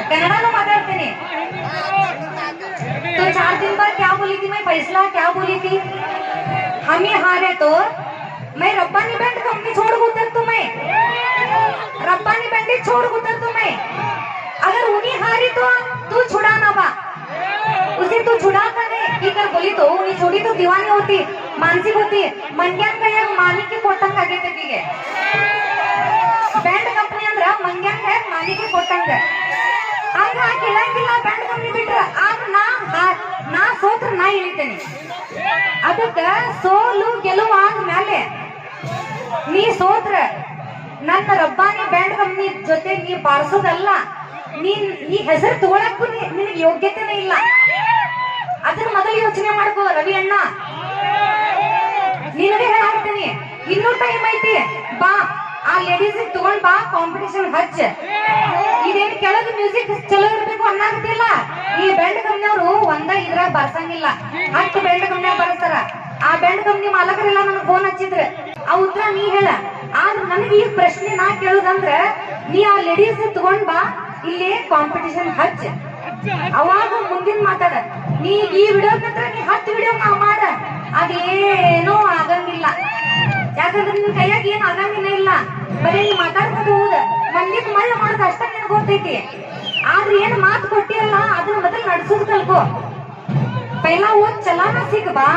कन्नड़ा माताಡ್ತೀನಿ तो 4 दिन बाद क्या बोली थी मैं फैसला क्या बोली थी हम ही हारे तो मैं रब्बानी बैंड कंपनी छोड़ उतर तो मैं रब्बानी बैंड छोड़ उतर तो मैं अगर उन्हीं हारी तो तू छुड़ाना बा उसे तू छुड़ाता नहीं की कर बोली तो उन्हीं छोड़ी तो दीवानी होती मानसिक होती मंग्यान का एक मानी की कोटंग आगे तेगे बैंड कंपनी अंದ್ರ ಮಂಗ್ಯಾನ್ है मानी की कोटंग ಹಂಗ ಕೇಳಂಗಿಲ್ಲ ಬ್ಯಾಂಡ್ ಕಂಪನಿ ಬಿಟ್ರ ಆಗ ನಾ ಸೋತ್ರ ನಾ ಇಳಿತೇನೆ ಅದಕ್ಕ ಸೋಲು ಗೆಲುವು ಆದ್ಮೇಲೆ ನೀ ಸೋತ್ರ ನನ್ನ ರಬ್ಬಾನಿ ಬ್ಯಾಂಡ್ ಕಂಪನಿ ಜೊತೆ ನೀ ಬಾರಿಸೋದಲ್ಲ ನೀ ಹೆಸರು ತಗೊಳಕ್ಕೂ ನಿನಗೆ ಯೋಗ್ಯತೆನೇ ಇಲ್ಲ ಅದ್ರ ಮೊದಲು ಯೋಚನೆ ಮಾಡ್ಕೋ ರವಿ ಅಣ್ಣ ನಿನಗೆ ಹೇಳಾಡ್ತೀನಿ ಇನ್ನೂ ಟೈಮ್ ಐತಿ ಬಾ ಆ ಲೇಡೀಸ್ ತಗೊಂಡ್ ಬಾ ಕಾಂಪಿಟೇಷನ್ ಹಚ್ಚ ಇದೇನು ಕೆಳಗೆ ಮ್ಯೂಸಿಕ್ ಚಲೋ ಇರ್ಬೇಕು ಅನ್ನಂತಿಲ್ಲ ಈ ಬ್ಯಾಂಡ್ ಕಂಪ್ನಿಯವರು ಒಂದ ಇದ್ರಾಗ ಬರ್ಸಂಗಿಲ್ಲ 10 ಬ್ಯಾಂಡ್ ಕಂಪ್ನಿ ಬರ್ತಾರ ಆ ಬ್ಯಾಂಡ್ ಕಂಪ್ನಿ ಮಾಲಕರೆಲ್ಲ ನನಗೆ ಫೋನ್ ಹಚ್ಚಿದ್ರ ಆ ಉತ್ತರ ನೀ ಹೇಳ ಆದ್ರೆ ನನಗೆ ಈ ಪ್ರಶ್ನೆ ನಾ ಕೇಳುದಂದ್ರ ನೀ ಆ ಲೇಡೀಸ್ ತಗೊಂಡ್ ಬಾ ಇಲ್ಲಿ ಕಾಂಪಿಟೇಷನ್ ಹಚ್ಚ ಅವಾಗ ಮುಂದಿನ ಮಾತಾಡ ನೀ ಈ ವಿಡಿಯೋಕ್ಕಂತ್ರ ನೀ 10 ವಿಡಿಯೋ ಮಾಡ ಅದೇನೋ ಆಗಂಗಿಲ್ಲ ಯಾಕಂದ್ರೆ ನಿನ್ ಕೈಯಾಗ ಏನ್ ಆಗಂಗಿಲ್ಲ ಇಲ್ಲ ಬರೀ ನೀ ಮಾತಾಡ್ಕೊಂಡು ಹೋದ ಮಂದಿಗೆ ಮಳ್ಳ ಮಾಡೋದು ಅಷ್ಟ ನಿನಗೆ ಗೊತ್ತೈತಿ ಆದ್ರೆ ಏನ್ ಮಾತು ಕೊಟ್ಟಿರಲ್ಲ ಅದನ್ನ ಮೊದಲು ನಡ್ಸೋದ್ ಕಲ್ಕೋ ಪೈಲಾ ಓದ್ ಚಲಾನ ಸಿಗ್ ಬಾ